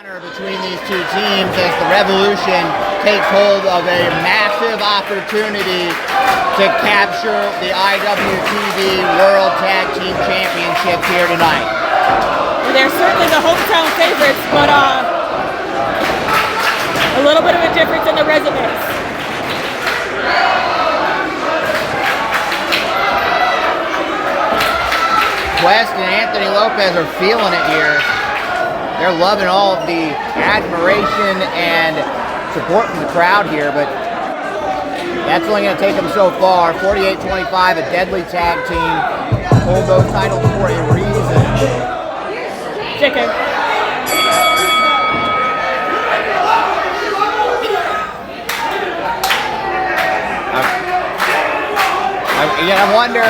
Between these two teams as the Revolution takes hold of a massive opportunity to capture the IWTV World Tag Team Championships here tonight. They're certainly the hometown favorites, but a little bit of a difference in the resumes. Quest and Anthony Lopez are feeling it here. They're loving all of the admiration and support from the crowd here, but that's only going to take them so far. 48-25, a deadly tag team. Hold those titles for a reason. Chicken. I wonder,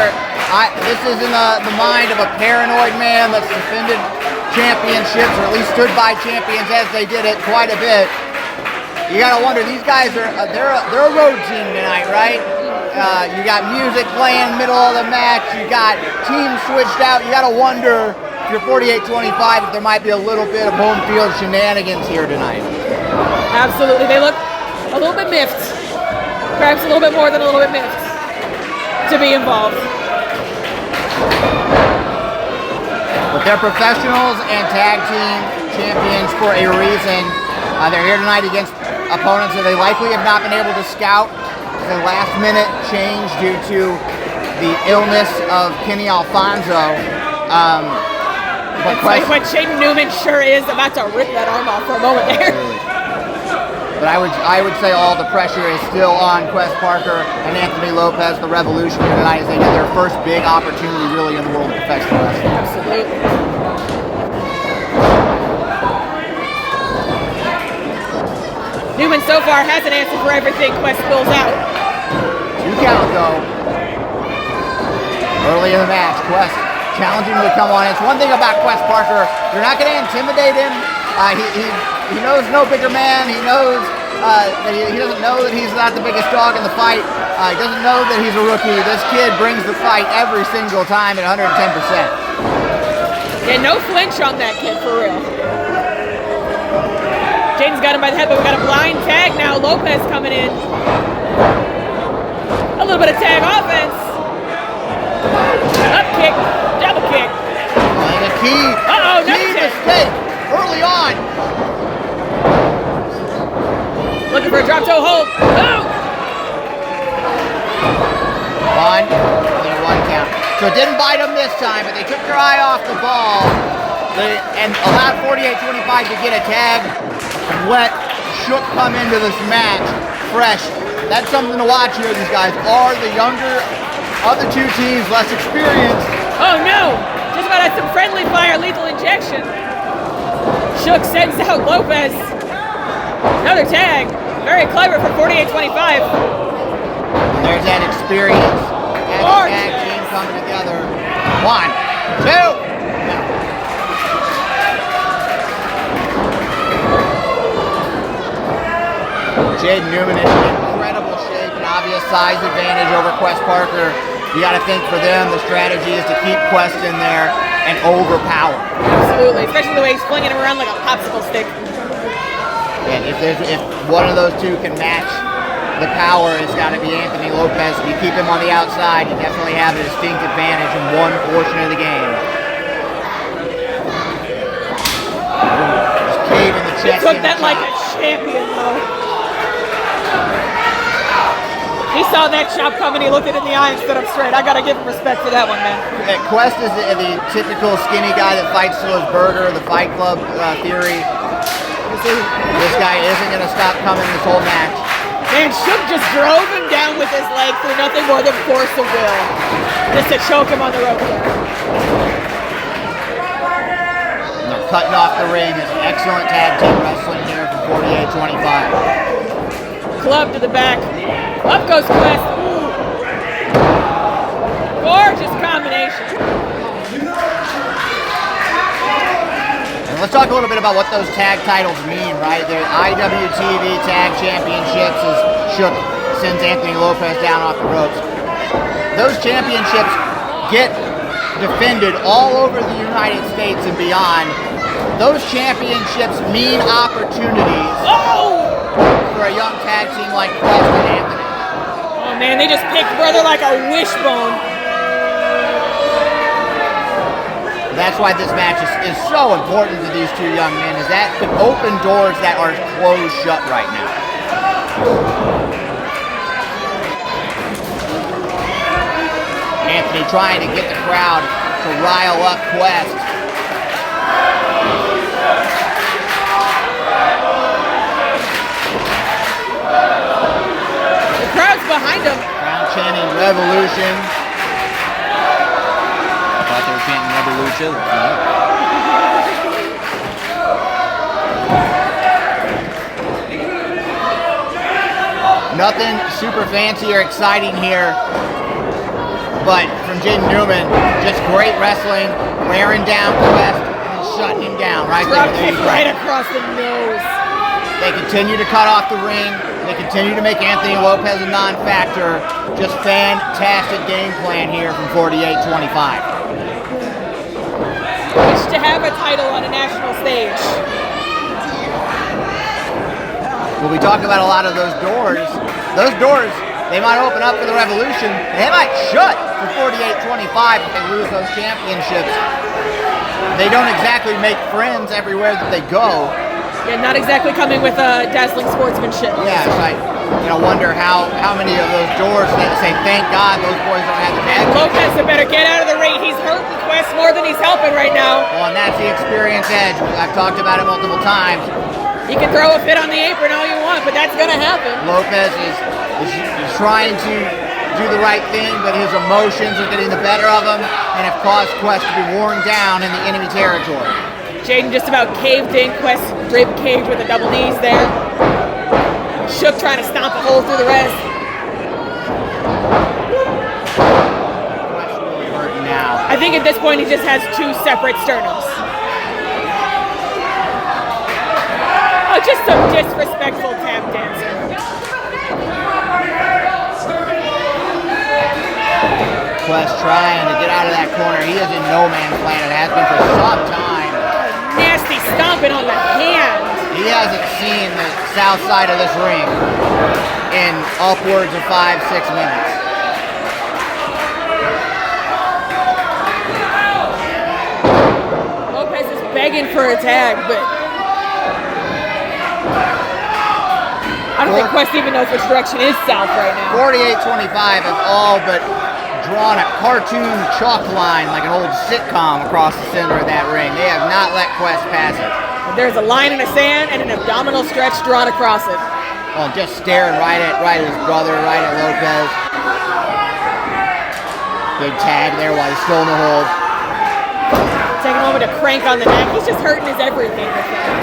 this is in the mind of a paranoid man that's defended championships, or at least stood by champions as they did it quite a bit. You gotta wonder, these guys are they're a road team tonight, right? You got music playing middle of the match, you got teams switched out. You gotta wonder, if you're 48-25, if there might be a little bit of home field shenanigans here tonight. Absolutely, they look a little bit miffed, perhaps a little bit more than a little bit miffed to be involved. But they're professionals and tag team champions for a reason. They're here tonight against opponents that they likely have not been able to scout. The last minute change due to the illness of Kenny Alfonso. But what Shaden Newman sure is about to rip that arm off for a moment there. But I would say all the pressure is still on Quest Parker and Anthony Lopez, the Revolution here tonight, as they get their first big opportunity really in the world of professional wrestling. Absolutely. Newman so far has an answer for everything Quest spills out. 2 count though. Early in the match, Quest challenging him to come on. It's one thing about Quest Parker, you're not going to intimidate him. He knows no bigger man. He knows that he doesn't know that he's not the biggest dog in the fight. He doesn't know that he's a rookie. This kid brings the fight every single time at 110%. Yeah, no flinch on that kid, for real. Jaden's got him by the head, but we got a blind tag now. Lopez coming in. A little bit of tag offense. Up kick, double kick. And the key mistake early on. Looking for a drop toe hold. Oh! One count. So it didn't bite them this time, but they took their eye off the ball and allowed 48-25 to get a tag and let Shook come into this match fresh. That's something to watch here. These guys are the younger of the two teams, less experienced. Oh no! Just about had some friendly fire, lethal injection. Shook sends out Lopez. Another tag. Very clever for 48-25. There's that experience as the tag team coming together. 1, 2. Jaden Newman in incredible shape, an obvious size advantage over Quest Parker. You got to think for them, the strategy is to keep Quest in there and overpower. Absolutely, especially the way he's flinging him around like a popsicle stick. And if one of those two can match the power, it's got to be Anthony Lopez. If you keep him on the outside, you definitely have a distinct advantage in one portion of the game. Just cave in the chest. He took that like a champion, though. He saw that chop coming, he looked it in the eye and stood up straight. I gotta give him respect for that one, man. Quest is the typical skinny guy that fights to his burger, the Fight Club theory. This guy isn't gonna stop coming this whole match. Man, Shook just drove him down with his leg through nothing more than force of will. Just to choke him on the rope there. And they're cutting off the ring. It's excellent tag team wrestling here from 48-25. Club to the back. Up goes Quest. Ooh. Gorgeous combination. And let's talk a little bit about what those tag titles mean, right? The IWTV Tag Championships is Shook sends Anthony Lopez down off the ropes. Those championships get defended all over the United States and beyond. those championships mean opportunities for a young tag team like Quest and Anthony. Oh man, they just picked brother like a wishbone. That's why this match is so important to these two young men, is that could open doors that are closed shut right now. Anthony trying to get the crowd to rile up Quest. The crowd's behind him. Crowd chanting Revolution. I thought they were chanting Revolution. Nothing super fancy or exciting here, but from Jaden Newman, just great wrestling, wearing down Quest and shutting him down right Drop there. kick right across the nose. They continue to cut off the ring. They continue to make Anthony Lopez a non-factor. Just fantastic game plan here from 48-25. Wish to have a title on a national stage. We'll be talking about a lot of those doors. Those doors, they might open up for the Revolution. They might shut for 48-25 if they lose those championships. They don't exactly make friends everywhere that they go. Yeah, not exactly coming with dazzling sportsmanship. Yeah, so I wonder how many of those doors that say, thank God those boys don't have the tag. Lopez had better get out of the ring. He's hurting Quest more than he's helping right now. Well, and that's the experience edge. I've talked about it multiple times. You can throw a fit on the apron all you want, but that's going to happen. Lopez is trying to do the right thing, but his emotions are getting the better of him and have caused Quest to be worn down in the enemy territory. Jaden just about caved in. Quest rib caged with the double knees there. Shook trying to stomp a hole through the rest. Quest really hurting now. I think at this point he just has two separate sternums. Oh, just some disrespectful tap dancing. Quest trying to get out of that corner. He is in no man's land. It has been for some time. Nasty stomping on the hand. He hasn't seen the south side of this ring in upwards of 5-6 minutes. Lopez is begging for a tag, but I don't think Quest even knows which direction is south right now. 48-25 is all but drawn a cartoon chalk line like an old sitcom across the center of that ring. They have not let Quest pass it. There's a line in the sand and an abdominal stretch drawn across it. Well, just staring right at his brother, right at Lopez. Big tag there while he's still in the hold. Taking a moment to crank on the neck. He's just hurting his everything with that.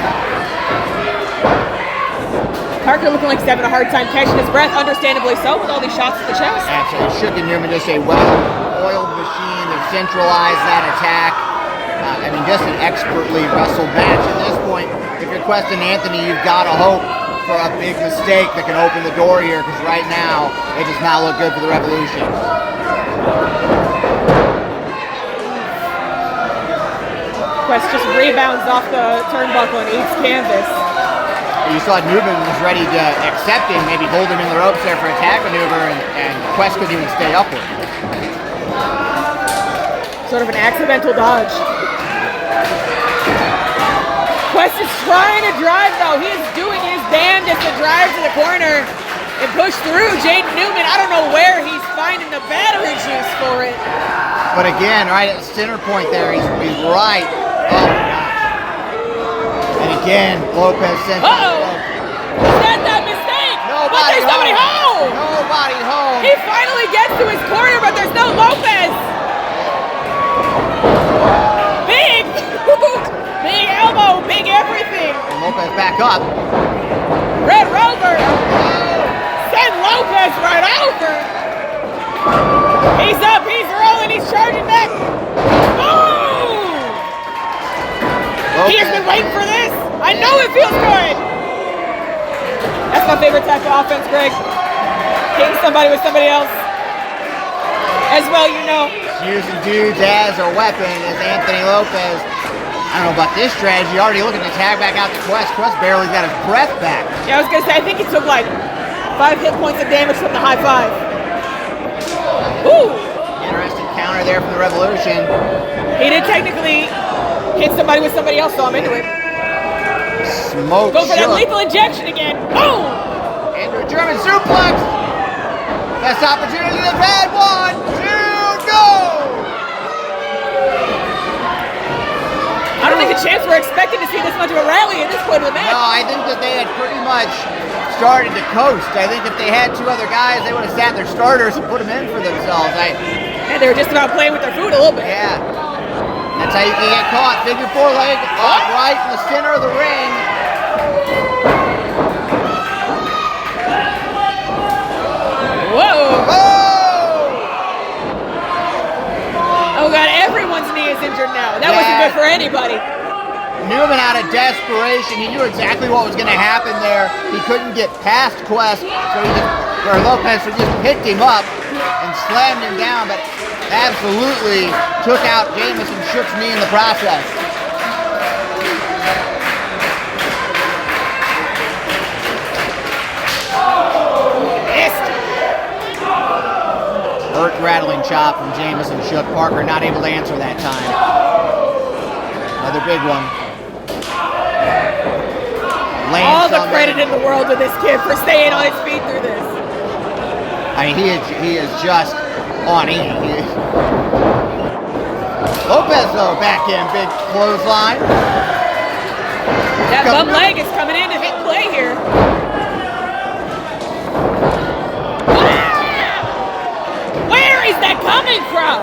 Parker looking like he's having a hard time catching his breath, understandably so, with all these shots to the chest. Absolutely. Shook and Newman just a well-oiled machine. They've centralized that attack. Just an expertly wrestled match. At this point, if you're Quest and Anthony, you've got to hope for a big mistake that can open the door here, because right now, it does not look good for the Revolution. Quest just rebounds off the turnbuckle and eats canvas. You saw Newman was ready to accept him, maybe hold him in the ropes there for a tag maneuver, and Quest couldn't even stay upward. Sort of an accidental dodge. Quest is trying to drive though. He is doing his damnedest to drive to the corner and push through. Jaden Newman, I don't know where he's finding the battery juice for it. But again, right at the center point there, he's right. Oh my gosh. And again, Lopez sends Is that mistake? But there's nobody home. Nobody home. He finally gets to his corner, but there's no Lopez. Big elbow, big everything. And Lopez back up. Red Rover. Send Lopez right over. He's up, he's rolling, he's charging back. Boom! He has been waiting for this. I know it feels good. That's my favorite type of offense, Greg. Hitting somebody with somebody else. As well, you know. Using dudes as a weapon is Anthony Lopez. I don't know about this strategy. Already looking to tag back out to Quest. Quest barely got his breath back. Yeah, I was gonna say, I think he took like 5 hit points of damage from the high five. Ooh! Interesting counter there from the Revolution. He did technically hit somebody with somebody else, so I'm into it. Smoke. Go for that lethal injection again. Boom! Into a German suplex. Best opportunity they've had. 1, 2, go! I don't think the champs were expecting to see this much of a rally at this point of the match. No, I think that they had pretty much started to coast. I think if they had 2 other guys, they would have sat their starters and put them in for themselves. And they were just about playing with their food a little bit. Yeah. That's how you can get caught. Figure 4 leg, lock right in the center of the ring. Whoa! Oh! Oh God, everyone's knee is injured now. That wasn't good for anybody. Newman out of desperation. He knew exactly what was going to happen there. He couldn't get past Quest, Lopez just picked him up and slammed him down, but absolutely took out Jameson Shook's knee in the process. Earth-rattling chop from Jameson Shook. Parker not able to answer that time. Another big one. All the credit in the world to this kid for staying on his feet through this. I mean, he is just on E. Lopez, though, back in, big clothesline. That bum leg is coming in to hit play here. Where is that coming from?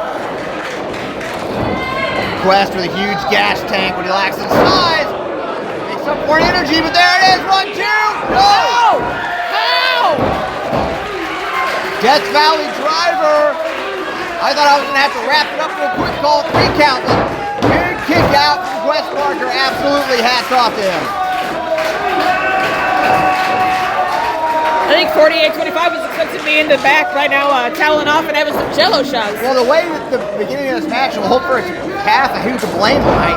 Quest with a huge gas tank when he lacks in size. Makes up for energy, but there it is. 1, 2. No! How? Death Valley driver. I thought I was going to have to wrap it up real quick, call it 3 count. Big kick out from Quest Parker. Absolutely hats off to him. I think 48-25 was expected to be in the back right now, toweling off and having some jello shots. Well, the way that the beginning of this match will hope for his calf, who to blame tonight.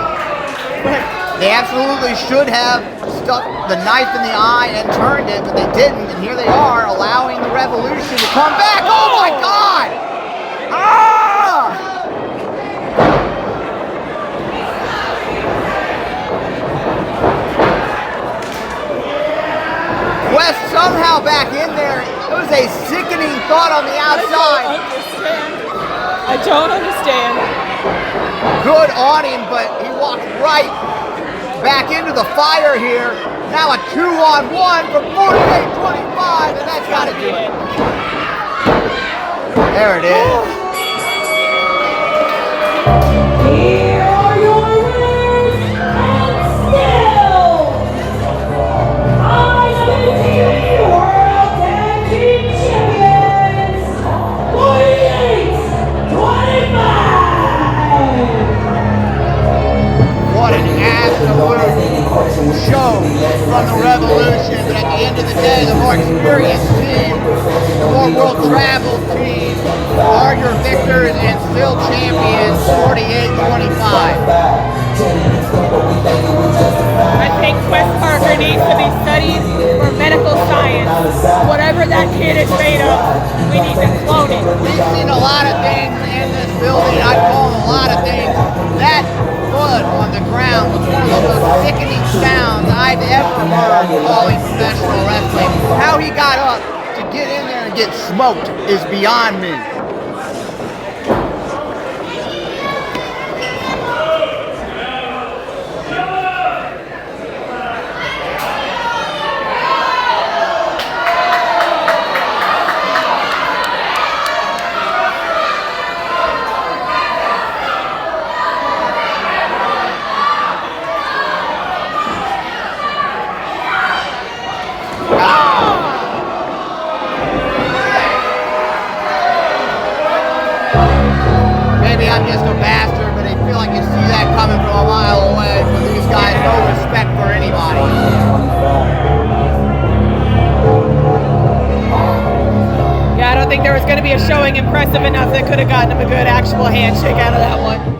They absolutely should have stuck the knife in the eye and turned it, but they didn't. And here they are, allowing the Revolution to come back. Oh my God! Ah! West somehow back in there. It was a sickening thought on the outside. I don't understand. Good on him, but he walked right back into the fire here. Now a 2-on-1 from 48-25, and that's got to do it. There it is. Here are your winners, and still IWTV World Tag Team Champions, 48-25. What an absolute show from the Revolution. But at the end of the day, the more experienced team, the more world travel team are your victors and still champions, 48-25. I think Quest Parker needs to be studied for medical science. Whatever that kid is made of, we need to clone it. We've seen a lot of things in this building. I call them a lot of things. That blood on the ground was one of the most sickening sounds I've ever heard calling professional wrestling. How he got up to get in there and get smoked is beyond me. Maybe I'm just a bastard, but I feel like you see that coming from a mile away. From these guys, no respect for anybody. Yeah, I don't think there was going to be a showing impressive enough that could have gotten him a good actual handshake out of that one.